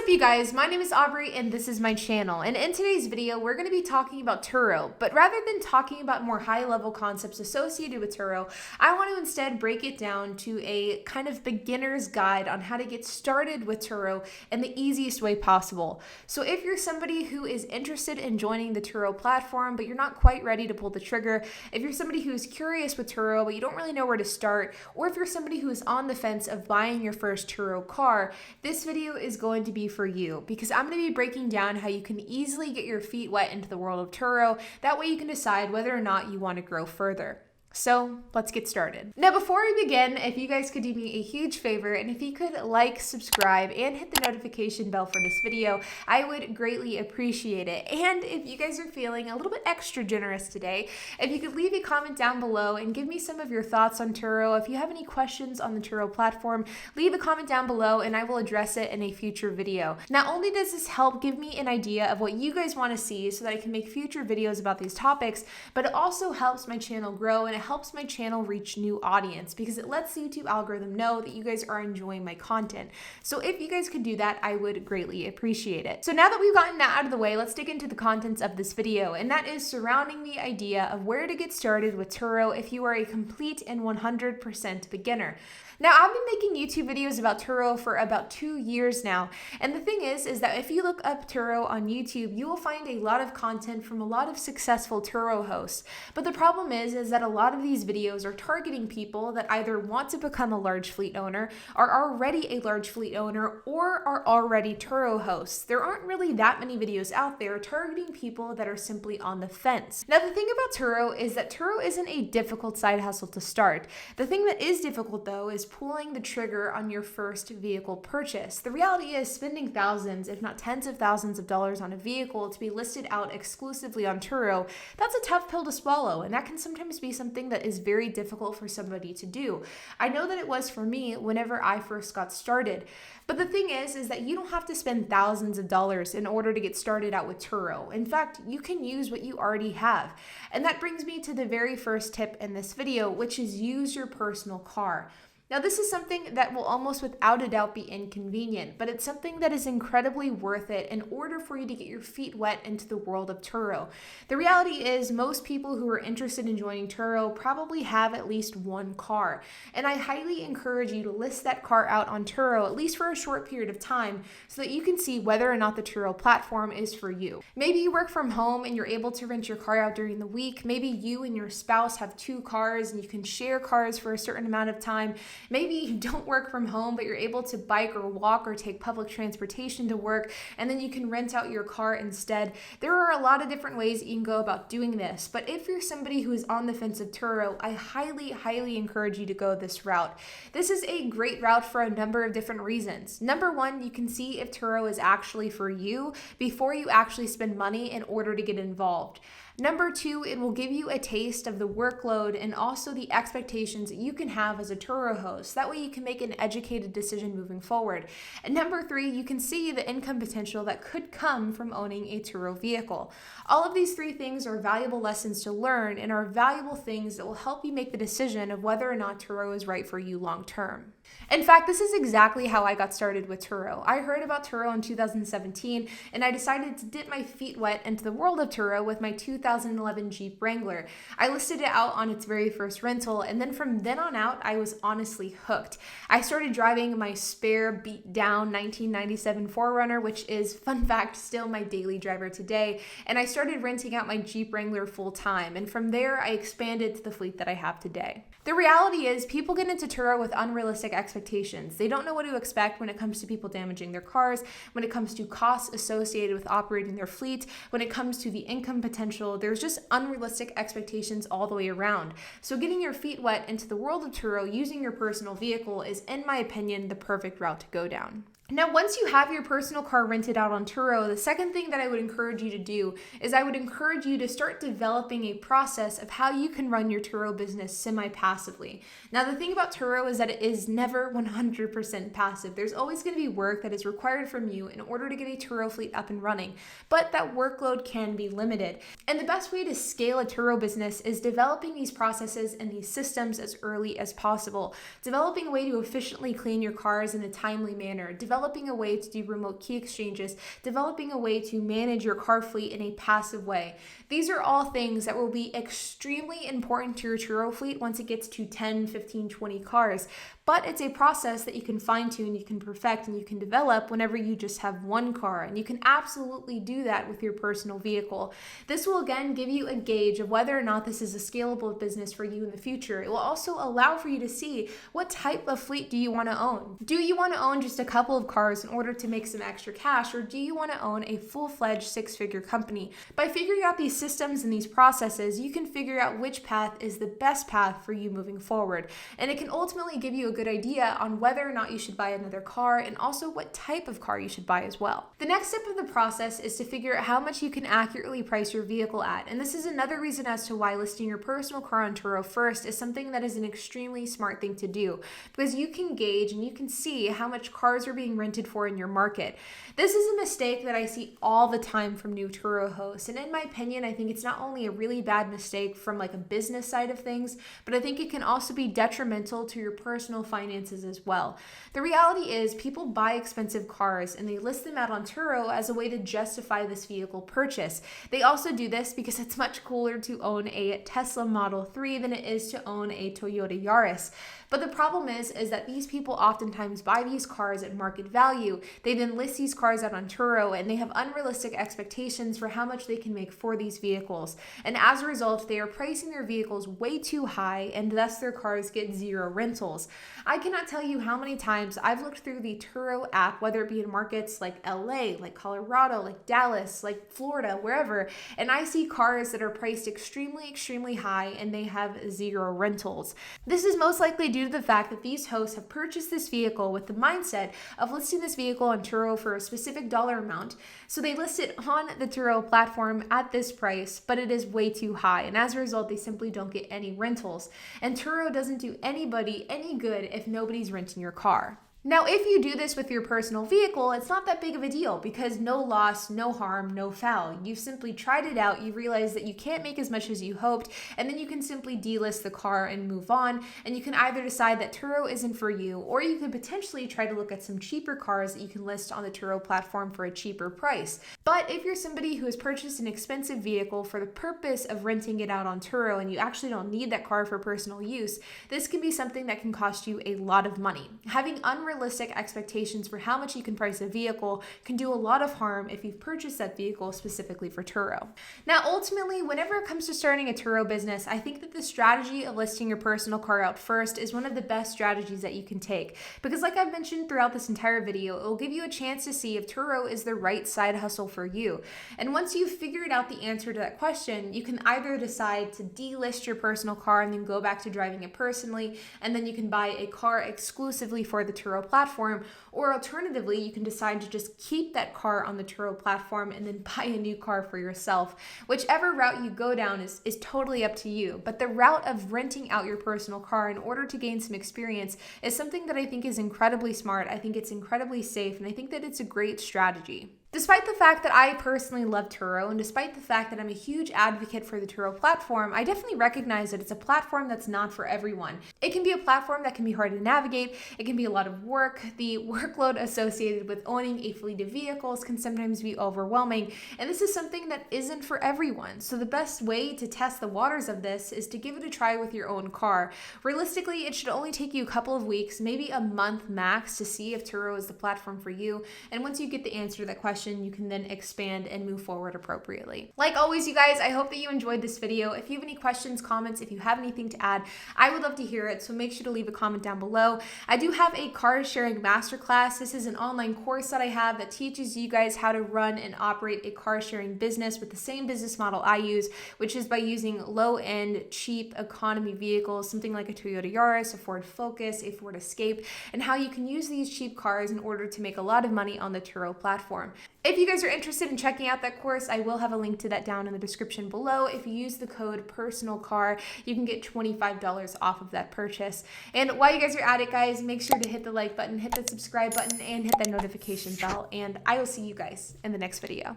What's up, you guys? My name is Aubrey and this is my channel. And in today's video, we're going to be talking about Turo. But rather than talking about more high-level concepts associated with Turo, I want to instead break it down to a kind of beginner's guide on how to get started with Turo in the easiest way possible. So if you're somebody who is interested in joining the Turo platform, but you're not quite ready to pull the trigger, if you're somebody who's curious with Turo, but you don't really know where to start, or if you're somebody who is on the fence of buying your first Turo car, this video is going to be for you, because I'm going to be breaking down how you can easily get your feet wet into the world of Turo. That way you can decide whether or not you want to grow further. So let's get started. Now, before we begin, if you guys could do me a huge favor, and if you could like, subscribe, and hit the notification bell for this video, I would greatly appreciate it. And if you guys are feeling a little bit extra generous today, if you could leave a comment down below and give me some of your thoughts on Turo. If you have any questions on the Turo platform, leave a comment down below and I will address it in a future video. Not only does this help give me an idea of what you guys want to see so that I can make future videos about these topics, but it also helps my channel grow and it helps my channel reach new audience because it lets the YouTube algorithm know that you guys are enjoying my content. So if you guys could do that, I would greatly appreciate it. So now that we've gotten that out of the way, let's dig into the contents of this video, and that is surrounding the idea of where to get started with Turo if you are a complete and 100% beginner. Now, I've been making YouTube videos about Turo for about 2 years now, and the thing is that if you look up Turo on YouTube, you will find a lot of content from a lot of successful Turo hosts. But the problem is that a lot of these videos are targeting people that either want to become a large fleet owner, are already a large fleet owner, or are already Turo hosts. There aren't really that many videos out there targeting people that are simply on the fence. Now, the thing about Turo is that Turo isn't a difficult side hustle to start. The thing that is difficult, though, is pulling the trigger on your first vehicle purchase. The reality is spending thousands, if not tens of thousands of dollars on a vehicle to be listed out exclusively on Turo, that's a tough pill to swallow, and that can sometimes be something that is very difficult for somebody to do. I know that it was for me whenever I first got started. But the thing is that you don't have to spend thousands of dollars in order to get started out with Turo. In fact, you can use what you already have. And that brings me to the very first tip in this video, which is use your personal car. Now, this is something that will almost without a doubt be inconvenient, but it's something that is incredibly worth it in order for you to get your feet wet into the world of Turo. The reality is most people who are interested in joining Turo probably have at least one car, and I highly encourage you to list that car out on Turo at least for a short period of time so that you can see whether or not the Turo platform is for you. Maybe you work from home and you're able to rent your car out during the week. Maybe you and your spouse have 2 cars and you can share cars for a certain amount of time. Maybe you don't work from home, but you're able to bike or walk or take public transportation to work, and then you can rent out your car instead. There are a lot of different ways you can go about doing this, but if you're somebody who is on the fence of Turo, I highly encourage you to go this route. This is a great route for a number of different reasons. Number one, you can see if Turo is actually for you before you actually spend money in order to get involved. Number two, it will give you a taste of the workload and also the expectations that you can have as a Turo host. That way you can make an educated decision moving forward. And number three, you can see the income potential that could come from owning a Turo vehicle. All of these 3 things are valuable lessons to learn and are valuable things that will help you make the decision of whether or not Turo is right for you long term. In fact, this is exactly how I got started with Turo. I heard about Turo in 2017, and I decided to dip my feet wet into the world of Turo with my 2011 Jeep Wrangler. I listed it out on its very first rental, and then from then on out, I was honestly hooked. I started driving my spare beat-down 1997 4Runner, which is, fun fact, still my daily driver today, and I started renting out my Jeep Wrangler full-time, and from there, I expanded to the fleet that I have today. The reality is, people get into Turo with unrealistic expectations. They don't know what to expect when it comes to people damaging their cars, when it comes to costs associated with operating their fleet, when it comes to the income potential. There's just unrealistic expectations all the way around. So getting your feet wet into the world of Turo using your personal vehicle is, in my opinion, the perfect route to go down. Now, once you have your personal car rented out on Turo, the second thing that I would encourage you to do is I would encourage you to start developing a process of how you can run your Turo business semi-passively. Now, the thing about Turo is that it is never 100% passive. There's always going to be work that is required from you in order to get a Turo fleet up and running, but that workload can be limited. And the best way to scale a Turo business is developing these processes and these systems as early as possible. Developing a way to efficiently clean your cars in a timely manner. Developing developing a way to do remote key exchanges, developing a way to manage your car fleet in a passive way. These are all things that will be extremely important to your Turo fleet once it gets to 10, 15, 20 cars. But it's a process that you can fine tune, you can perfect, and you can develop whenever you just have one car. And you can absolutely do that with your personal vehicle. This will again give you a gauge of whether or not this is a scalable business for you in the future. It will also allow for you to see what type of fleet do you want to own. Do you want to own just a couple of cars in order to make some extra cash, or do you want to own a full-fledged six-figure company? By figuring out these systems and these processes, you can figure out which path is the best path for you moving forward. And it can ultimately give you a good idea on whether or not you should buy another car, and also what type of car you should buy as well. The next step of the process is to figure out how much you can accurately price your vehicle at. And this is another reason as to why listing your personal car on Turo first is something that is an extremely smart thing to do, because you can gauge and you can see how much cars are being rented for in your market. This is a mistake that I see all the time from new Turo hosts. And in my opinion, I think it's not only a really bad mistake from like a business side of things, but I think it can also be detrimental to your personal finances as well. The reality is people buy expensive cars and they list them out on Turo as a way to justify this vehicle purchase. They also do this because it's much cooler to own a Tesla Model 3 than it is to own a Toyota Yaris. But the problem is that these people oftentimes buy these cars at market value. They then list these cars out on Turo and they have unrealistic expectations for how much they can make for these vehicles. And as a result, they are pricing their vehicles way too high, and thus their cars get zero rentals. I cannot tell you how many times I've looked through the Turo app, whether it be in markets like LA, like Colorado, like Dallas, like Florida, wherever, and I see cars that are priced extremely, extremely high and they have zero rentals. This is most likely due to the fact that these hosts have purchased this vehicle with the mindset of listing this vehicle on Turo for a specific dollar amount. So they list it on the Turo platform at this price, but it is way too high. And as a result, they simply don't get any rentals. And Turo doesn't do anybody any good if nobody's renting your car. Now, if you do this with your personal vehicle, it's not that big of a deal because no loss, no harm, no foul. You've simply tried it out, you realize that you can't make as much as you hoped, and then you can simply delist the car and move on, and you can either decide that Turo isn't for you, or you could potentially try to look at some cheaper cars that you can list on the Turo platform for a cheaper price. But if you're somebody who has purchased an expensive vehicle for the purpose of renting it out on Turo and you actually don't need that car for personal use, this can be something that can cost you a lot of money. Having unrealistic expectations for how much you can price a vehicle can do a lot of harm if you've purchased that vehicle specifically for Turo. Now, ultimately, whenever it comes to starting a Turo business, I think that the strategy of listing your personal car out first is one of the best strategies that you can take, because like I've mentioned throughout this entire video, it will give you a chance to see if Turo is the right side hustle for you. And once you've figured out the answer to that question, you can either decide to delist your personal car and then go back to driving it personally, and then you can buy a car exclusively for the Turo platform, or alternatively, you can decide to just keep that car on the Turo platform and then buy a new car for yourself. Whichever route you go down is totally up to you, but the route of renting out your personal car in order to gain some experience is something that I think is incredibly smart. I think it's incredibly safe, and I think that it's a great strategy. Despite the fact that I personally love Turo, and despite the fact that I'm a huge advocate for the Turo platform, I definitely recognize that it's a platform that's not for everyone. It can be a platform that can be hard to navigate, it can be a lot of work, the workload associated with owning a fleet of vehicles can sometimes be overwhelming, and this is something that isn't for everyone. So the best way to test the waters of this is to give it a try with your own car. Realistically, it should only take you a couple of weeks, maybe a month max, to see if Turo is the platform for you, and once you get the answer to that question, you can then expand and move forward appropriately. Like always, you guys, I hope that you enjoyed this video. If you have any questions, comments, if you have anything to add, I would love to hear it, so make sure to leave a comment down below. I do have a car sharing masterclass. This is an online course that I have that teaches you guys how to run and operate a car sharing business with the same business model I use, which is by using low-end, cheap economy vehicles, something like a Toyota Yaris, a Ford Focus, a Ford Escape, and how you can use these cheap cars in order to make a lot of money on the Turo platform. If you guys are interested in checking out that course, I will have a link to that down in the description below. If you use the code PERSONALCAR, you can get $25 off of that purchase. And while you guys are at it, guys, make sure to hit the like button, hit the subscribe button, and hit that notification bell. And I will see you guys in the next video.